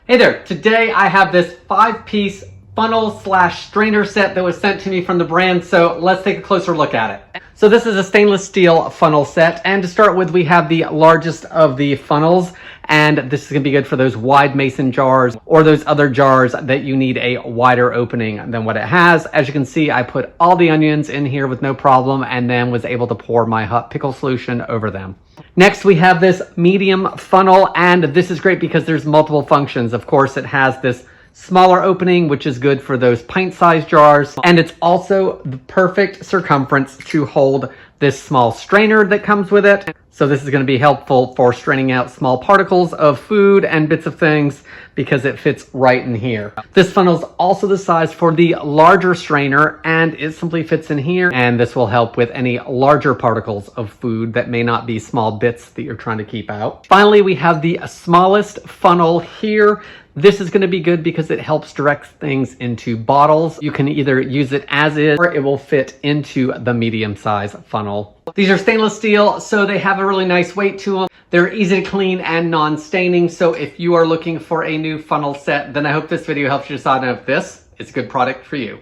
Hey there, today I have this 5-piece funnel slash strainer set that was sent to me from the brand, so let's take a closer look at it. So this is a stainless steel funnel set, and to start with we have the largest of the funnels, and this is going to be good for those wide mason jars or those other jars that you need a wider opening than what it has. As you can see, I put all the onions in here with no problem and then was able to pour my hot pickle solution over them. Next, we have this medium funnel, and this is great because there's multiple functions. Of course, it has this smaller opening, which is good for those pint-sized jars, and it's also the perfect circumference to hold this small strainer that comes with it. So this is going to be helpful for straining out small particles of food and bits of things because it fits right in here. This funnel is also the size for the larger strainer, and it simply fits in here, and this will help with any larger particles of food that may not be small bits that you're trying to keep out. Finally, we have the smallest funnel here. This is going to be good because it helps direct things into bottles. You can either use it as is or it will fit into the medium size funnel. These are stainless steel, so they have a really nice weight to them. They're easy to clean and non-staining. So if you are looking for a new funnel set, then I hope this video helps you decide if this is a good product for you.